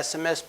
SMS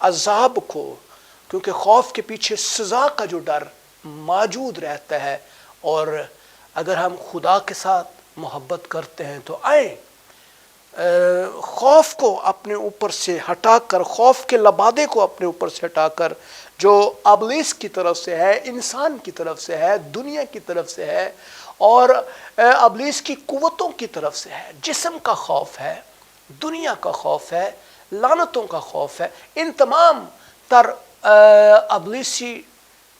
عذاب کو، کیونکہ خوف کے پیچھے سزا کا جو ڈر موجود رہتا ہے۔ اور اگر ہم خدا کے ساتھ محبت کرتے ہیں تو آئیں خوف کو اپنے اوپر سے ہٹا کر، خوف کے لبادے کو اپنے اوپر سے ہٹا کر، جو ابلیس کی طرف سے ہے، انسان کی طرف سے ہے، دنیا کی طرف سے ہے اور ابلیس کی قوتوں کی طرف سے ہے، جسم کا خوف ہے، دنیا کا خوف ہے، لعنتوں کا خوف ہے، ان تمام تر ابلیسی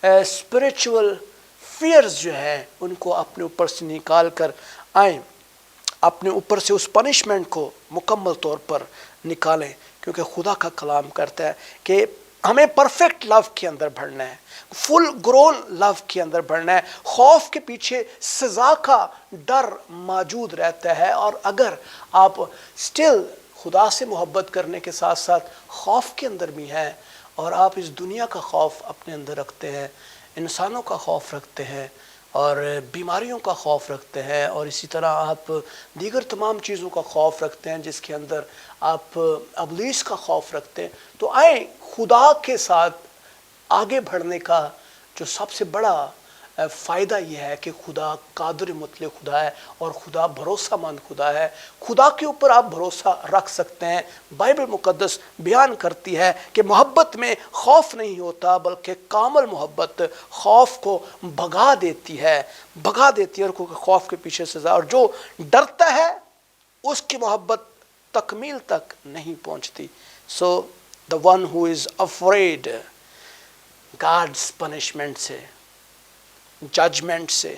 اسپریچول فیئرز جو ہیں ان کو اپنے اوپر سے نکال کر آئیں، اپنے اوپر سے اس پنشمنٹ کو مکمل طور پر نکالیں، کیونکہ خدا کا کلام کرتا ہے کہ ہمیں پرفیکٹ لو کے اندر بڑھنا ہے، فل گرون لو کے اندر بڑھنا ہے۔ خوف کے پیچھے سزا کا ڈر موجود رہتا ہے، اور اگر آپ سٹل خدا سے محبت کرنے کے ساتھ ساتھ خوف کے اندر بھی ہیں، اور آپ اس دنیا کا خوف اپنے اندر رکھتے ہیں، انسانوں کا خوف رکھتے ہیں اور بیماریوں کا خوف رکھتے ہیں، اور اسی طرح آپ دیگر تمام چیزوں کا خوف رکھتے ہیں جس کے اندر آپ ابلیس کا خوف رکھتے ہیں، تو آئیں خدا کے ساتھ آگے بڑھنے کا جو سب سے بڑا فائدہ یہ ہے کہ خدا قادر مطلق خدا ہے اور خدا بھروسہ مند خدا ہے۔ خدا کے اوپر آپ بھروسہ رکھ سکتے ہیں۔ بائبل مقدس بیان کرتی ہے کہ محبت میں خوف نہیں ہوتا، بلکہ کامل محبت خوف کو بھگا دیتی ہے اور کیونکہ خوف کے پیچھے سزا، اور جو ڈرتا ہے اس کی محبت تکمیل تک نہیں پہنچتی۔ سو the one who is afraid God's punishment سے، ججمنٹ سے،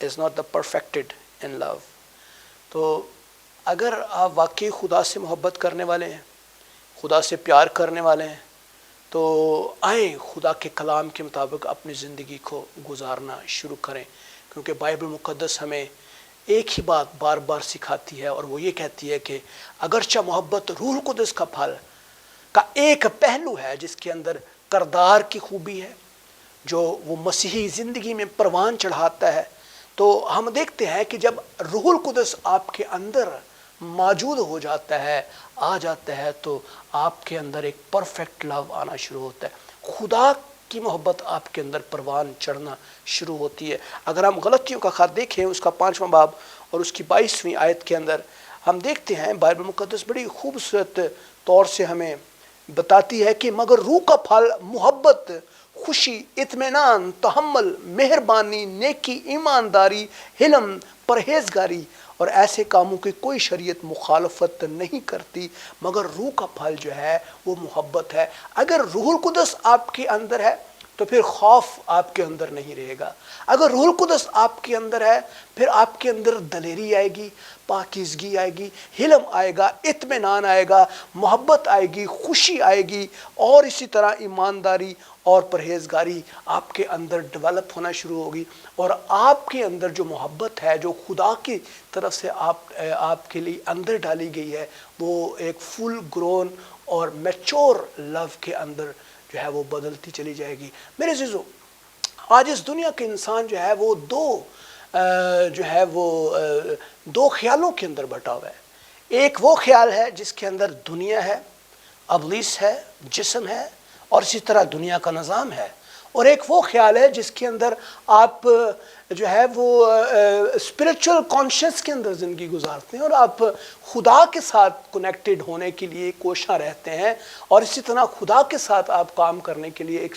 is not the perfected in love۔ تو اگر آپ واقعی خدا سے محبت کرنے والے ہیں، خدا سے پیار کرنے والے ہیں، تو آئیں خدا کے کلام کے مطابق اپنی زندگی کو گزارنا شروع کریں، کیونکہ بائبل مقدس ہمیں ایک ہی بات بار بار سکھاتی ہے، اور وہ یہ کہتی ہے کہ اگرچہ محبت روح القدس کا پھل کا ایک پہلو ہے جس کے اندر کردار کی خوبی ہے، جو وہ مسیحی زندگی میں پروان چڑھاتا ہے، تو ہم دیکھتے ہیں کہ جب روح القدس آپ کے اندر موجود ہو جاتا ہے، آ جاتا ہے، تو آپ کے اندر ایک پرفیکٹ لو آنا شروع ہوتا ہے، خدا کی محبت آپ کے اندر پروان چڑھنا شروع ہوتی ہے۔ اگر ہم غلطیوں کا خط دیکھیں اس کا 5واں باب اور اس کی 22ویں آیت کے اندر ہم دیکھتے ہیں بائبل مقدس بڑی خوبصورت طور سے ہمیں بتاتی ہے کہ مگر روح کا پھل محبت، خوشی، اطمینان، تحمل، مہربانی، نیکی، ایمانداری، حلم، پرہیزگاری، اور ایسے کاموں کی کوئی شریعت مخالفت نہیں کرتی، مگر روح کا پھل جو ہے وہ محبت ہے۔ اگر روح القدس آپ کے اندر ہے تو پھر خوف آپ کے اندر نہیں رہے گا۔ اگر روح القدس آپ کے اندر ہے پھر آپ کے اندر دلیری آئے گی، پاکیزگی آئے گی، حلم آئے گا، اطمینان آئے گا، محبت آئے گی، خوشی آئے گی، اور اسی طرح ایمانداری اور پرہیزگاری آپ کے اندر ڈیولپ ہونا شروع ہوگی، اور آپ کے اندر جو محبت ہے جو خدا کی طرف سے آپ کے لیے اندر ڈالی گئی ہے، وہ ایک فل گرون اور میچور لو کے اندر جو ہے وہ بدلتی چلی جائے گی۔ میرے عزیزو، آج اس دنیا کے انسان جو ہے وہ دو خیالوں کے اندر بٹا ہوا ہے۔ ایک وہ خیال ہے جس کے اندر دنیا ہے، ابلیس ہے، جسم ہے، اور اسی طرح دنیا کا نظام ہے، اور ایک وہ خیال ہے جس کے اندر آپ جو ہے وہ اسپریچول کانشیس کے اندر زندگی گزارتے ہیں، اور آپ خدا کے ساتھ کنیکٹڈ ہونے کے لیے کوشاں رہتے ہیں، اور اسی طرح خدا کے ساتھ آپ کام کرنے کے لیے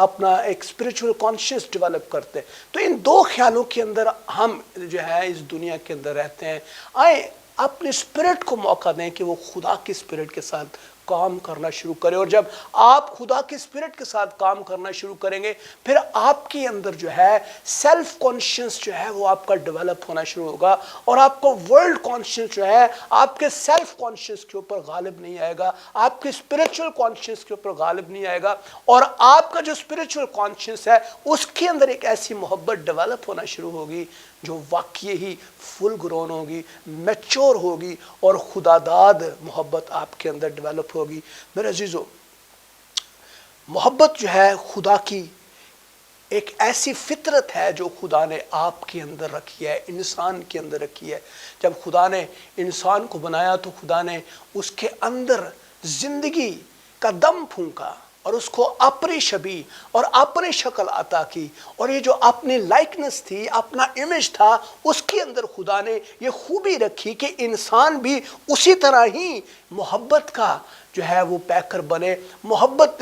اپنا ایک اسپریچول کانشیس ڈیولپ کرتے ہیں۔ تو ان دو خیالوں کے اندر ہم جو ہے اس دنیا کے اندر رہتے ہیں۔ آئیں اپنے اسپرٹ کو موقع دیں کہ وہ خدا کی اسپرٹ کے ساتھ کام کرنا شروع کرے، اور جب آپ خدا کے اسپرٹ کے ساتھ کام کرنا شروع کریں گے پھر آپ کے اندر جو ہے سیلف کانشیس جو ہے وہ آپ کا ڈیولپ ہونا شروع ہوگا، اور آپ کو ورلڈ کانشیس جو ہے آپ کے سیلف کانشیس کے اوپر غالب نہیں آئے گا، آپ کے اسپریچول کانشیس کے اوپر غالب نہیں آئے گا، اور آپ کا جو اسپریچول کانشیس ہے اس کے اندر ایک ایسی محبت ڈیولپ ہونا شروع ہوگی جو واقعی ہی فل گرون ہوگی، میچور ہوگی، اور خدا داد محبت آپ کے اندر ڈیولپ ہوگی۔ میرے عزیزو، محبت جو ہے خدا کی ایک ایسی فطرت ہے جو خدا نے آپ کے اندر رکھی ہے، انسان کے اندر رکھی ہے۔ جب خدا نے انسان کو بنایا تو خدا نے اس کے اندر زندگی کا دم پھونکا اور اس کو اپنی شبیہ اور اپنی شکل عطا کی، اور یہ جو اپنی لائکنس تھی، اپنا امیج تھا، اس کے اندر خدا نے یہ خوبی رکھی کہ انسان بھی اسی طرح ہی محبت کا جو ہے وہ پیکر بنے، محبت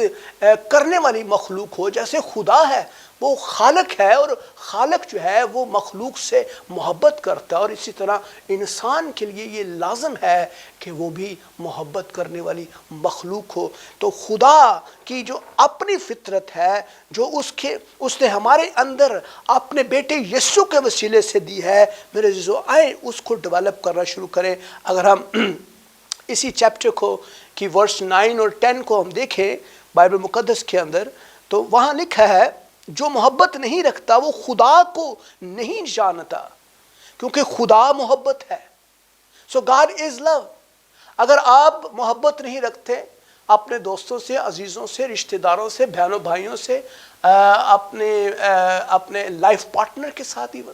کرنے والی مخلوق ہو جیسے خدا ہے۔ وہ خالق ہے اور خالق جو ہے وہ مخلوق سے محبت کرتا ہے، اور اسی طرح انسان کے لیے یہ لازم ہے کہ وہ بھی محبت کرنے والی مخلوق ہو۔ تو خدا کی جو اپنی فطرت ہے، جو اس نے ہمارے اندر اپنے بیٹے یسوع کے وسیلے سے دی ہے، میرے عزیزو آئیں اس کو ڈیولپ کرنا شروع کریں۔ اگر ہم اسی چیپٹر کو کی ورس 9 اور 10 کو ہم دیکھیں بائبل مقدس کے اندر، تو وہاں لکھا ہے جو محبت نہیں رکھتا وہ خدا کو نہیں جانتا، کیونکہ خدا محبت ہے۔ سو گاڈ از لو۔ اگر آپ محبت نہیں رکھتے اپنے دوستوں سے، عزیزوں سے، رشتہ داروں سے، بہنوں بھائیوں سے، اپنے لائف پارٹنر کے ساتھ ایون،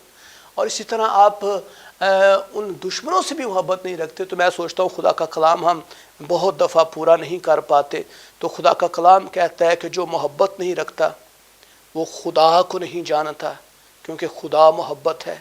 اور اسی طرح آپ ان دشمنوں سے بھی محبت نہیں رکھتے، تو میں سوچتا ہوں خدا کا کلام ہم بہت دفعہ پورا نہیں کر پاتے۔ تو خدا کا کلام کہتا ہے کہ جو محبت نہیں رکھتا وہ خدا کو نہیں جانتا، کیونکہ خدا محبت ہے۔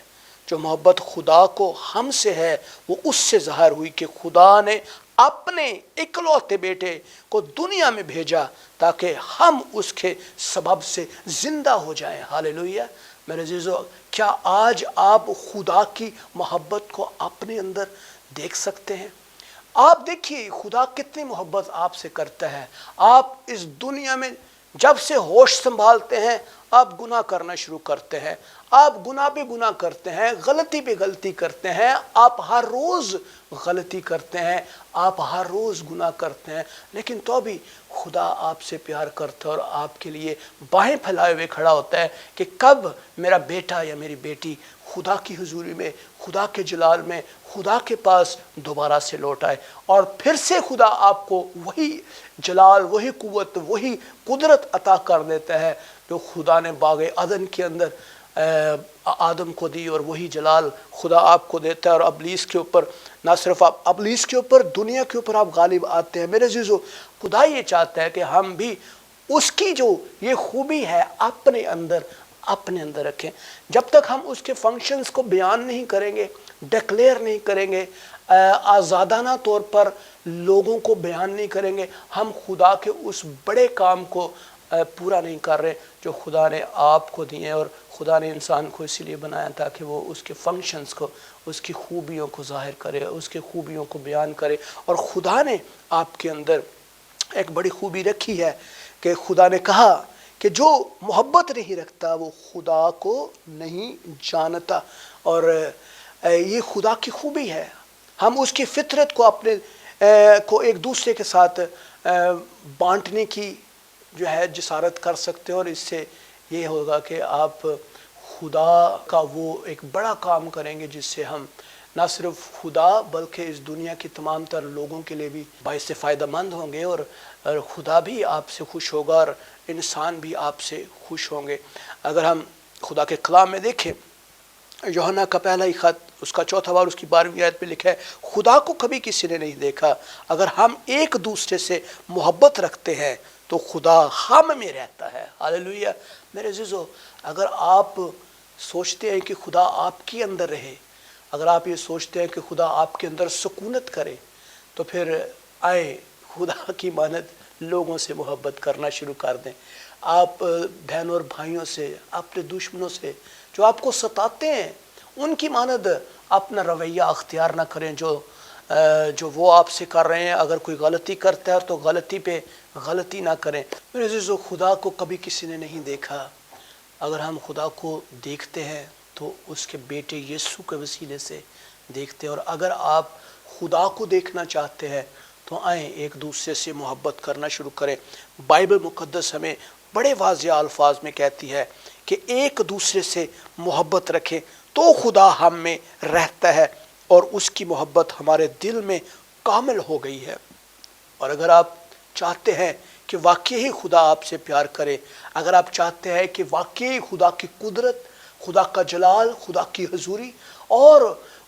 جو محبت خدا کو ہم سے ہے وہ اس سے ظاہر ہوئی کہ خدا نے اپنے اکلوتے بیٹے کو دنیا میں بھیجا تاکہ ہم اس کے سبب سے زندہ ہو جائیں۔ ہاللیلویہ۔ میرے عزیزو، کیا آج آپ خدا کی محبت کو اپنے اندر دیکھ سکتے ہیں؟ آپ دیکھیے خدا کتنی محبت آپ سے کرتا ہے۔ آپ اس دنیا میں جب سے ہوش سنبھالتے ہیں آپ گناہ کرنا شروع کرتے ہیں، آپ گناہ پہ گناہ کرتے ہیں، غلطی پہ غلطی کرتے ہیں، آپ ہر روز غلطی کرتے ہیں، آپ ہر روز گناہ کرتے ہیں، لیکن تو بھی خدا آپ سے پیار کرتا ہے اور آپ کے لیے باہیں پھیلائے ہوئے کھڑا ہوتا ہے کہ کب میرا بیٹا یا میری بیٹی خدا کی حضوری میں، خدا کے جلال میں، خدا کے پاس دوبارہ سے لوٹ آئے، اور پھر سے خدا آپ کو وہی جلال، وہی قوت، وہی قدرت عطا کر دیتا ہے جو خدا نے باغ عدن کے اندر آدم کو دی، اور وہی جلال خدا آپ کو دیتا ہے، اور ابلیس کے اوپر، نہ صرف آپ ابلیس کے اوپر، دنیا کے اوپر آپ غالب آتے ہیں۔ میرے عزیزو، خدا یہ چاہتا ہے کہ ہم بھی اس کی جو یہ خوبی ہے اپنے اندر رکھیں۔ جب تک ہم اس کے فنکشنز کو بیان نہیں کریں گے، ڈکلیئر نہیں کریں گے، آزادانہ طور پر لوگوں کو بیان نہیں کریں گے، ہم خدا کے اس بڑے کام کو پورا نہیں کر رہے جو خدا نے آپ کو دیے، اور خدا نے انسان کو اسی لیے بنایا تاکہ وہ اس کے فنکشنز کو، اس کی خوبیوں کو ظاہر کرے، اس کی خوبیوں کو بیان کرے۔ اور خدا نے آپ کے اندر ایک بڑی خوبی رکھی ہے کہ خدا نے کہا کہ جو محبت نہیں رکھتا وہ خدا کو نہیں جانتا، اور یہ خدا کی خوبی ہے۔ ہم اس کی فطرت کو اپنے کو ایک دوسرے کے ساتھ بانٹنے کی جو ہے جسارت کر سکتے ہیں، اور اس سے یہ ہوگا کہ آپ خدا کا وہ ایک بڑا کام کریں گے جس سے ہم نہ صرف خدا بلکہ اس دنیا کے تمام تر لوگوں کے لیے بھی باعث فائدہ مند ہوں گے، اور خدا بھی آپ سے خوش ہوگا اور انسان بھی آپ سے خوش ہوں گے۔ اگر ہم خدا کے کلام میں دیکھیں، یوحنا کا پہلا ہی خط اس کا 4 باب اس کی 12ویں آیت میں لکھا ہے، خدا کو کبھی کسی نے نہیں دیکھا، اگر ہم ایک دوسرے سے محبت رکھتے ہیں تو خدا ہم میں رہتا ہے۔ ہاللیلویہ۔ میرے عزیزو، اگر آپ سوچتے ہیں کہ خدا آپ کے اندر رہے، اگر آپ یہ سوچتے ہیں کہ خدا آپ کے اندر سکونت کرے، تو پھر آئیں خدا کی مانند لوگوں سے محبت کرنا شروع کر دیں۔ آپ بہنوں اور بھائیوں سے، اپنے دشمنوں سے جو آپ کو ستاتے ہیں، ان کی مانند اپنا رویہ اختیار نہ کریں جو وہ آپ سے کر رہے ہیں۔ اگر کوئی غلطی کرتا ہے تو غلطی پہ غلطی نہ کریں۔ میرے عزیزو، خدا کو کبھی کسی نے نہیں دیکھا، اگر ہم خدا کو دیکھتے ہیں تو اس کے بیٹے یسوع کے وسیلے سے دیکھتے ہیں، اور اگر آپ خدا کو دیکھنا چاہتے ہیں تو آئیں ایک دوسرے سے محبت کرنا شروع کریں۔ بائبل مقدس ہمیں بڑے واضح الفاظ میں کہتی ہے کہ ایک دوسرے سے محبت رکھیں تو خدا ہم میں رہتا ہے اور اس کی محبت ہمارے دل میں کامل ہو گئی ہے۔ اور اگر آپ چاہتے ہیں کہ واقعی خدا آپ سے پیار کرے، اگر آپ چاہتے ہیں کہ واقعی خدا کی قدرت، خدا کا جلال، خدا کی حضوری اور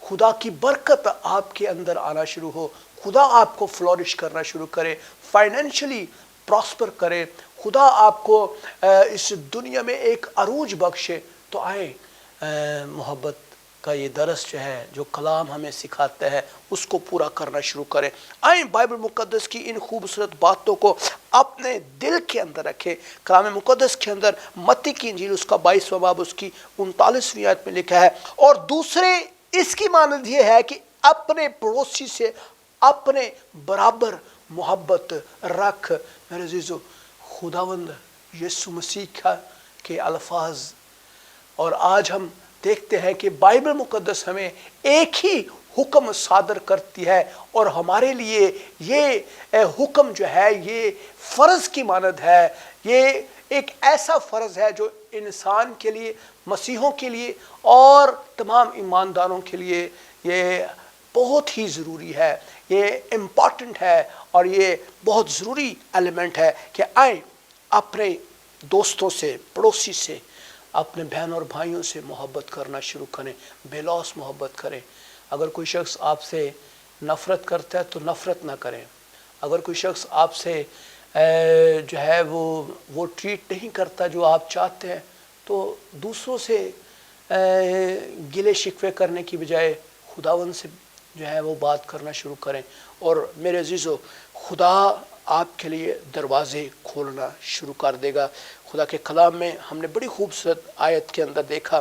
خدا کی برکت آپ کے اندر آنا شروع ہو، خدا آپ کو فلورش کرنا شروع کرے، فائنینشلی پراسپر کرے، خدا آپ کو اس دنیا میں ایک عروج بخشے، تو آئیں محبت کا یہ درس جو ہے، جو کلام ہمیں سکھاتا ہے، اس کو پورا کرنا شروع کریں۔ آئیں بائبل مقدس کی ان خوبصورت باتوں کو اپنے دل کے اندر رکھیں۔ کلام مقدس کے اندر متی کی انجیل اس کا 22واں باب اس کی 39ویں آیت میں لکھا ہے، اور دوسرے اس کی مانند یہ ہے کہ اپنے پڑوسی سے اپنے برابر محبت رکھ۔ میرے عزیزو، خداوند یسوع مسیح کے الفاظ، اور آج ہم دیکھتے ہیں کہ بائبل مقدس ہمیں ایک ہی حکم صادر کرتی ہے، اور ہمارے لیے یہ حکم جو ہے یہ فرض کی مانند ہے۔ یہ ایک ایسا فرض ہے جو انسان کے لیے، مسیحوں کے لیے اور تمام ایمانداروں کے لیے یہ بہت ہی ضروری ہے، یہ امپورٹنٹ ہے، اور یہ بہت ضروری ایلیمنٹ ہے کہ آئیں اپنے دوستوں سے، پڑوسی سے، اپنے بہن اور بھائیوں سے محبت کرنا شروع کریں، بے لوث محبت کریں۔ اگر کوئی شخص آپ سے نفرت کرتا ہے تو نفرت نہ کریں۔ اگر کوئی شخص آپ سے جو ہے وہ ٹریٹ نہیں کرتا جو آپ چاہتے ہیں، تو دوسروں سے گلے شکوے کرنے کی بجائے خداوند سے جو ہے وہ بات کرنا شروع کریں، اور میرے عزیزو خدا آپ کے لیے دروازے کھولنا شروع کر دے گا۔ خدا کے کلام میں ہم نے بڑی خوبصورت آیت کے اندر دیکھا،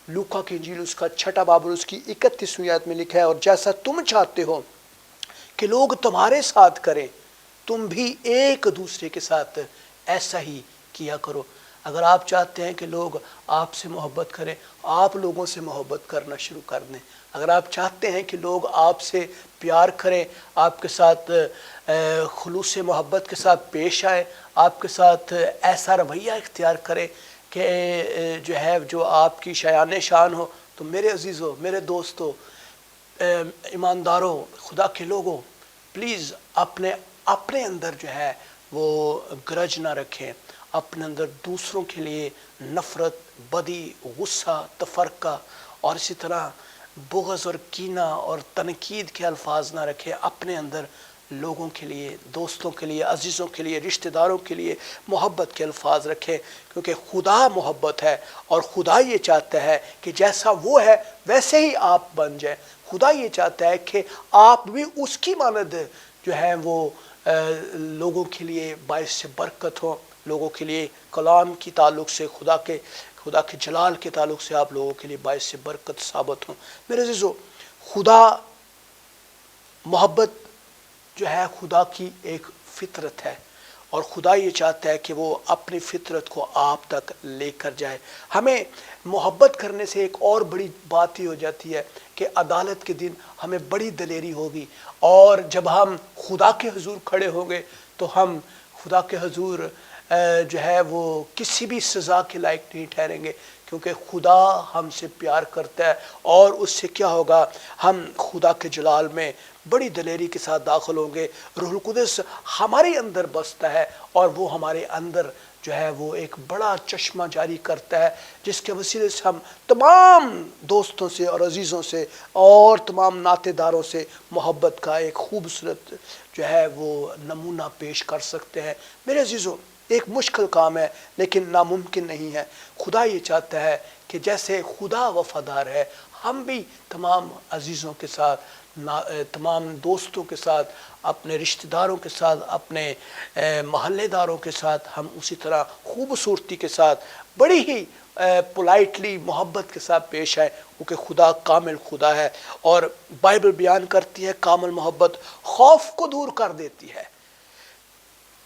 لوکا کی انجیل اس کا 6واں باب اور اس کی 31ویں آیت میں لکھا ہے، اور جیسا تم چاہتے ہو کہ لوگ تمہارے ساتھ کریں، تم بھی ایک دوسرے کے ساتھ ایسا ہی کیا کرو۔ اگر آپ چاہتے ہیں کہ لوگ آپ سے محبت کریں، آپ لوگوں سے محبت کرنا شروع کر دیں۔ اگر آپ چاہتے ہیں کہ لوگ آپ سے پیار کریں، آپ کے ساتھ خلوص محبت کے ساتھ پیش آئے، آپ کے ساتھ ایسا رویہ اختیار کریں کہ جو ہے جو آپ کی شایان شان ہو، تو میرے عزیزو، میرے دوستو، ایمانداروں، خدا کے لوگوں، پلیز اپنے اندر جو ہے وہ گرج نہ رکھیں، اپنے اندر دوسروں کے لیے نفرت، بدی، غصہ، تفرقہ اور اسی طرح بغض اور کینہ اور تنقید کے الفاظ نہ رکھیں۔ اپنے اندر لوگوں کے لیے، دوستوں کے لیے، عزیزوں کے لیے، رشتہ داروں کے لیے محبت کے الفاظ رکھیں، کیونکہ خدا محبت ہے، اور خدا یہ چاہتا ہے کہ جیسا وہ ہے ویسے ہی آپ بن جائیں۔ خدا یہ چاہتا ہے کہ آپ بھی اس کی مانند جو ہے وہ لوگوں کے لیے باعث برکت ہو، لوگوں کے لیے کلام کی تعلق سے، خدا کے جلال کے تعلق سے آپ لوگوں کے لیے باعث برکت ثابت ہوں۔ میرے عزیزو، خدا محبت جو ہے خدا کی ایک فطرت ہے، اور خدا یہ چاہتا ہے کہ وہ اپنی فطرت کو آپ تک لے کر جائے۔ ہمیں محبت کرنے سے ایک اور بڑی بات ہی ہو جاتی ہے کہ عدالت کے دن ہمیں بڑی دلیری ہوگی، اور جب ہم خدا کے حضور کھڑے ہوں گے تو ہم خدا کے حضور جو ہے وہ کسی بھی سزا کے لائق نہیں ٹھہریں گے، کیونکہ خدا ہم سے پیار کرتا ہے، اور اس سے کیا ہوگا، ہم خدا کے جلال میں بڑی دلیری کے ساتھ داخل ہوں گے۔ روح القدس ہمارے اندر بستا ہے، اور وہ ہمارے اندر جو ہے وہ ایک بڑا چشمہ جاری کرتا ہے، جس کے وسیلے سے ہم تمام دوستوں سے اور عزیزوں سے اور تمام ناطے داروں سے محبت کا ایک خوبصورت جو ہے وہ نمونہ پیش کر سکتے ہیں۔ میرے عزیزوں، ایک مشکل کام ہے لیکن ناممکن نہیں ہے۔ خدا یہ چاہتا ہے کہ جیسے خدا وفادار ہے، ہم بھی تمام عزیزوں کے ساتھ، تمام دوستوں کے ساتھ، اپنے رشتہ داروں کے ساتھ، اپنے محلے داروں کے ساتھ ہم اسی طرح خوبصورتی کے ساتھ بڑی ہی پولائٹلی محبت کے ساتھ پیش آئے، کیونکہ خدا کامل خدا ہے، اور بائبل بیان کرتی ہے کامل محبت خوف کو دور کر دیتی ہے۔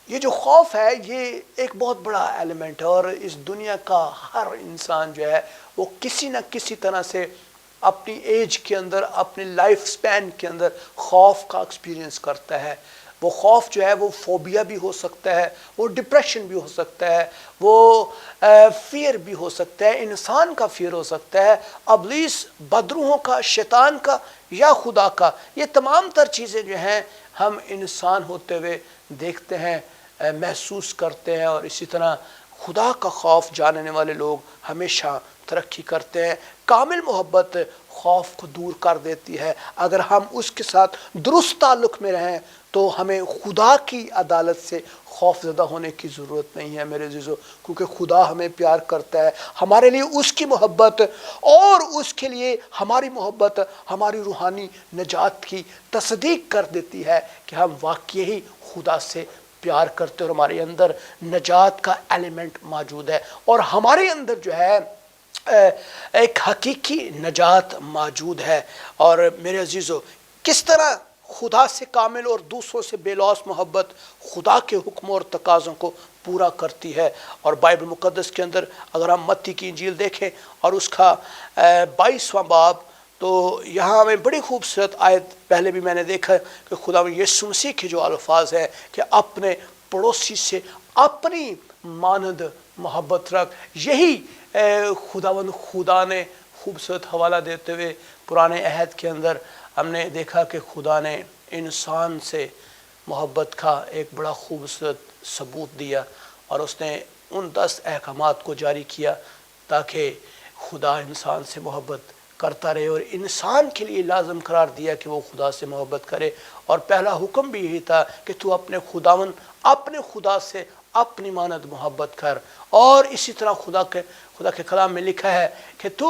یہ جو خوف ہے یہ ایک بہت بڑا ایلیمنٹ ہے، اور اس دنیا کا ہر انسان جو ہے وہ کسی نہ کسی طرح سے اپنی ایج کے اندر، اپنی لائف سپین کے اندر خوف کا ایکسپیرینس کرتا ہے۔ وہ خوف جو ہے وہ فوبیا بھی ہو سکتا ہے، وہ ڈپریشن بھی ہو سکتا ہے، وہ فیئر بھی ہو سکتا ہے، انسان کا فیئر ہو سکتا ہے، ابلیس، بدروحوں کا، شیطان کا یا خدا کا۔ یہ تمام تر چیزیں جو ہیں ہم انسان ہوتے ہوئے دیکھتے ہیں، محسوس کرتے ہیں، اور اسی طرح خدا کا خوف جاننے والے لوگ ہمیشہ ترقی کرتے ہیں۔ کامل محبت خوف کو دور کر دیتی ہے۔ اگر ہم اس کے ساتھ درست تعلق میں رہیں تو ہمیں خدا کی عدالت سے خوف زدہ ہونے کی ضرورت نہیں ہے میرے عزیزو، کیونکہ خدا ہمیں پیار کرتا ہے۔ ہمارے لیے اس کی محبت اور اس کے لیے ہماری محبت ہماری روحانی نجات کی تصدیق کر دیتی ہے کہ ہم واقعی خدا سے پیار کرتے اور ہمارے اندر نجات کا ایلیمنٹ موجود ہے، اور ہمارے اندر جو ہے ایک حقیقی نجات موجود ہے۔ اور میرے عزیزو، کس طرح خدا سے کامل اور دوسروں سے بے لوث محبت خدا کے حکم اور تقاضوں کو پورا کرتی ہے۔ اور بائبل مقدس کے اندر اگر ہم متی کی انجیل دیکھیں اور اس کا 22واں باب، تو یہاں ہمیں بڑی خوبصورت آیت پہلے بھی میں نے دیکھا کہ خدا یسوع مسیح کے جو الفاظ ہیں کہ اپنے پڑوسی سے اپنی مانند محبت رکھ، یہی خدا نے خوبصورت حوالہ دیتے ہوئے پرانے عہد کے اندر ہم نے دیکھا کہ خدا نے انسان سے محبت کا ایک بڑا خوبصورت ثبوت دیا، اور اس نے ان 10 احکامات کو جاری کیا تاکہ خدا انسان سے محبت کرتا رہے، اور انسان کے لیے لازم قرار دیا کہ وہ خدا سے محبت کرے۔ اور پہلا حکم بھی یہی تھا کہ تو اپنے خدا سے اپنی مانند محبت کر۔ اور اسی طرح خدا کے کلام میں لکھا ہے کہ تو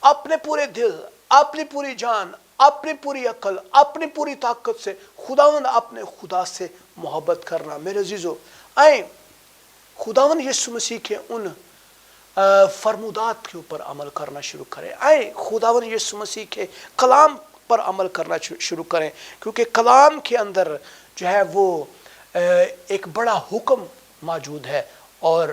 اپنے پورے دل، اپنی پوری جان، اپنی پوری عقل، اپنی پوری طاقت سے اپنے خدا سے محبت کرنا۔ میرے عزیزو، آئیں خداوند یسوع مسیح کے ان فرمودات کے اوپر عمل کرنا شروع کریں، آئیں خداوند یسوع مسیح کے کلام پر عمل کرنا شروع کریں، کیونکہ کلام کے اندر جو ہے وہ ایک بڑا حکم موجود ہے، اور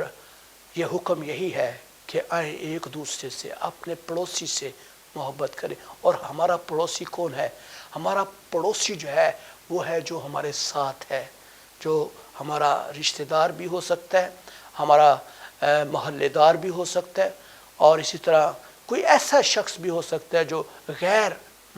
یہ حکم یہی ہے کہ آئیں ایک دوسرے سے، اپنے پڑوسی سے محبت کریں۔ اور ہمارا پڑوسی کون ہے؟ ہمارا پڑوسی جو ہے وہ ہے جو ہمارے ساتھ ہے، جو ہمارا رشتہ دار بھی ہو سکتا ہے، ہمارا محلے دار بھی ہو سکتا ہے، اور اسی طرح کوئی ایسا شخص بھی ہو سکتا ہے جو غیر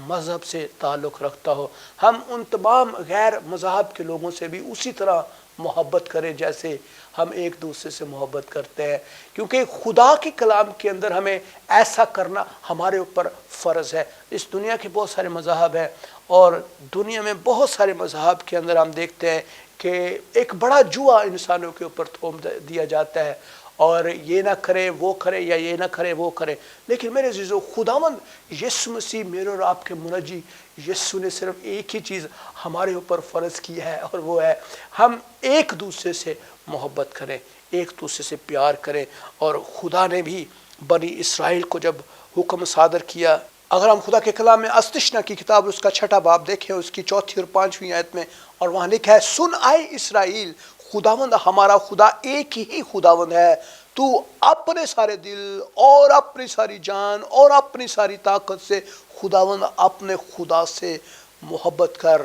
مذہب سے تعلق رکھتا ہو۔ ہم ان تمام غیر مذہب کے لوگوں سے بھی اسی طرح محبت کریں جیسے ہم ایک دوسرے سے محبت کرتے ہیں، کیونکہ خدا کے کلام کے اندر ہمیں ایسا کرنا ہمارے اوپر فرض ہے۔ اس دنیا کے بہت سارے مذاہب ہیں، اور دنیا میں بہت سارے مذاہب کے اندر ہم دیکھتے ہیں کہ ایک بڑا جوا انسانوں کے اوپر تھوپ دیا جاتا ہے، اور یہ نہ کرے وہ کرے، یا یہ نہ کرے وہ کرے۔ لیکن میرے عزیزو، خداوند یسوع مسیح میرے اور آپ کے منجی یسوع نے صرف ایک ہی چیز ہمارے اوپر فرض کی ہے، اور وہ ہے ہم ایک دوسرے سے محبت کریں، ایک دوسرے سے پیار کریں۔ اور خدا نے بھی بنی اسرائیل کو جب حکم صادر کیا، اگر ہم خدا کے کلام میں استثنا کی کتاب اس کا 6واں باب دیکھیں، اس کی 4 اور 5ویں آیت میں، اور وہاں لکھا ہے، سن آئے اسرائیل، خداوند ہمارا خدا ایک ہی خداوند ہے، تو اپنے سارے دل اور اپنی ساری جان اور اپنی ساری طاقت سے خداوند اپنے خدا سے محبت کر۔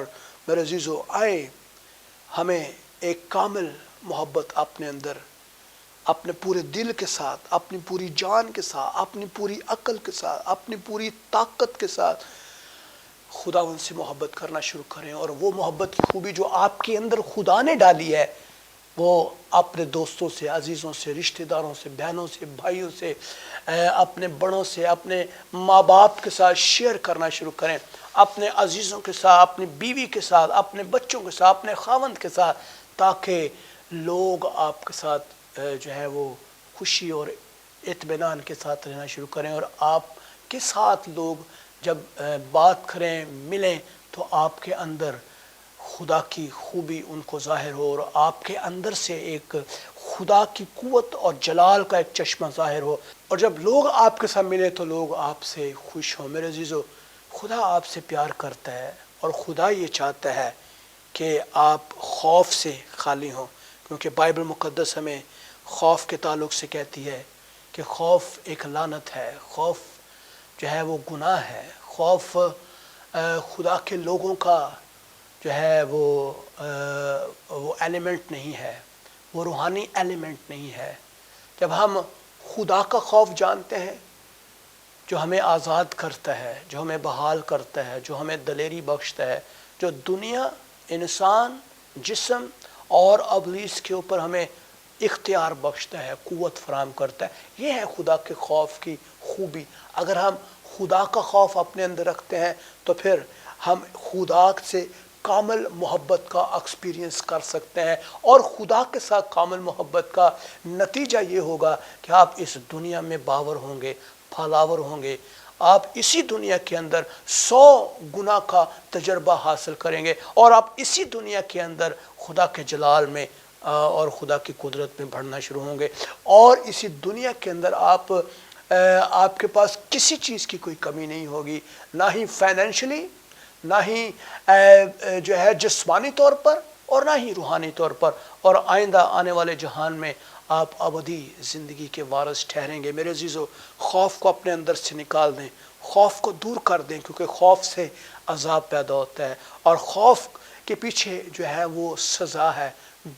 میرے عزیزو، آئے ہمیں ایک کامل محبت اپنے اندر، اپنے پورے دل کے ساتھ، اپنی پوری جان کے ساتھ، اپنی پوری عقل کے ساتھ، اپنی پوری طاقت کے ساتھ خداوند سے محبت کرنا شروع کریں۔ اور وہ محبت کی خوبی جو آپ کے اندر خدا نے ڈالی ہے، وہ اپنے دوستوں سے، عزیزوں سے، رشتہ داروں سے، بہنوں سے، بھائیوں سے، اپنے بڑوں سے، اپنے ماں باپ کے ساتھ شیئر کرنا شروع کریں، اپنے عزیزوں کے ساتھ، اپنی بیوی کے ساتھ، اپنے بچوں کے ساتھ، اپنے خاوند کے ساتھ، تاکہ لوگ آپ کے ساتھ جو ہے وہ خوشی اور اطمینان کے ساتھ رہنا شروع کریں، اور آپ کے ساتھ لوگ جب بات کریں، ملیں، تو آپ کے اندر خدا کی خوبی ان کو ظاہر ہو، اور آپ کے اندر سے ایک خدا کی قوت اور جلال کا ایک چشمہ ظاہر ہو، اور جب لوگ آپ کے ساتھ ملیں تو لوگ آپ سے خوش ہوں۔ میرے عزیزو، خدا آپ سے پیار کرتا ہے، اور خدا یہ چاہتا ہے کہ آپ خوف سے خالی ہوں، کیونکہ بائبل مقدس ہمیں خوف کے تعلق سے کہتی ہے کہ خوف ایک لعنت ہے، خوف جو ہے وہ گناہ ہے، خوف خدا کے لوگوں کا جو ہے وہ ایلیمنٹ نہیں ہے، وہ روحانی ایلیمنٹ نہیں ہے۔ جب ہم خدا کا خوف جانتے ہیں جو ہمیں آزاد کرتا ہے، جو ہمیں بحال کرتا ہے، جو ہمیں دلیری بخشتا ہے، جو دنیا، انسان، جسم اور ابلیس کے اوپر ہمیں اختیار بخشتا ہے، قوت فراہم کرتا ہے، یہ ہے خدا کے خوف کی خوبی۔ اگر ہم خدا کا خوف اپنے اندر رکھتے ہیں تو پھر ہم خدا سے کامل محبت کا ایکسپیرینس کر سکتے ہیں، اور خدا کے ساتھ کامل محبت کا نتیجہ یہ ہوگا کہ آپ اس دنیا میں باور ہوں گے، پھلاور ہوں گے، آپ اسی دنیا کے اندر 100 گنا کا تجربہ حاصل کریں گے، اور آپ اسی دنیا کے اندر خدا کے جلال میں اور خدا کی قدرت میں بڑھنا شروع ہوں گے، اور اسی دنیا کے اندر آپ کے پاس کسی چیز کی کوئی کمی نہیں ہوگی، نہ ہی فائنینشلی، نہ ہی جو ہے جسمانی طور پر، اور نہ ہی روحانی طور پر، اور آئندہ آنے والے جہان میں آپ ابدی زندگی کے وارث ٹھہریں گے۔ میرے عزیزو، خوف کو اپنے اندر سے نکال دیں، خوف کو دور کر دیں، کیونکہ خوف سے عذاب پیدا ہوتا ہے، اور خوف کے پیچھے جو ہے وہ سزا ہے،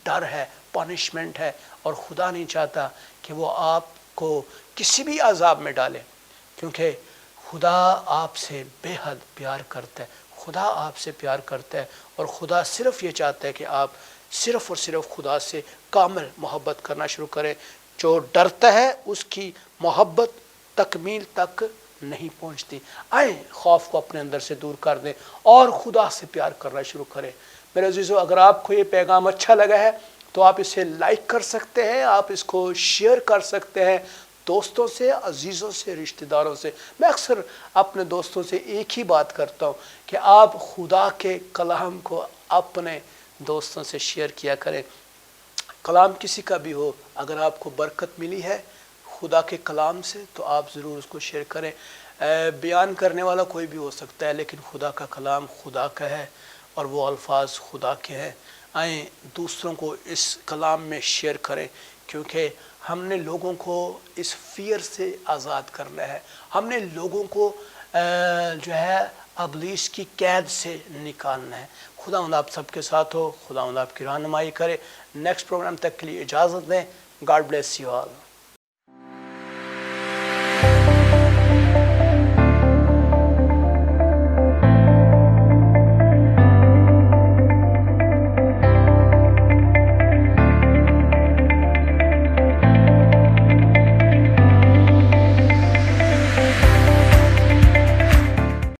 ڈر ہے، پنشمنٹ ہے، اور خدا نہیں چاہتا کہ وہ آپ کو کسی بھی عذاب میں ڈالے، کیونکہ خدا آپ سے بے حد پیار کرتا ہے، خدا آپ سے پیار کرتا ہے، اور خدا صرف یہ چاہتا ہے کہ آپ صرف اور صرف خدا سے کامل محبت کرنا شروع کریں۔ جو ڈرتا ہے اس کی محبت تکمیل تک نہیں پہنچتی۔ آئیں خوف کو اپنے اندر سے دور کر دیں اور خدا سے پیار کرنا شروع کریں۔ میرے عزیزو، اگر آپ کو یہ پیغام اچھا لگا ہے تو آپ اسے لائک کر سکتے ہیں، آپ اس کو شیئر کر سکتے ہیں دوستوں سے، عزیزوں سے، رشتہ داروں سے۔ میں اکثر اپنے دوستوں سے ایک ہی بات کرتا ہوں کہ آپ خدا کے کلام کو اپنے دوستوں سے شیئر کیا کریں۔ کلام کسی کا بھی ہو، اگر آپ کو برکت ملی ہے خدا کے کلام سے تو آپ ضرور اس کو شیئر کریں۔ بیان کرنے والا کوئی بھی ہو سکتا ہے، لیکن خدا کا کلام خدا کا ہے اور وہ الفاظ خدا کے ہیں۔ آئیں دوسروں کو اس کلام میں شیئر کریں، کیونکہ ہم نے لوگوں کو اس فیئر سے آزاد کرنا ہے، ہم نے لوگوں کو جو ہے ابلیس کی قید سے نکالنا ہے۔ خداوند آپ سب کے ساتھ ہو، خداوند آپ کی رہنمائی کرے۔ نیکسٹ پروگرام تک کے لیے اجازت دیں۔ God bless you all.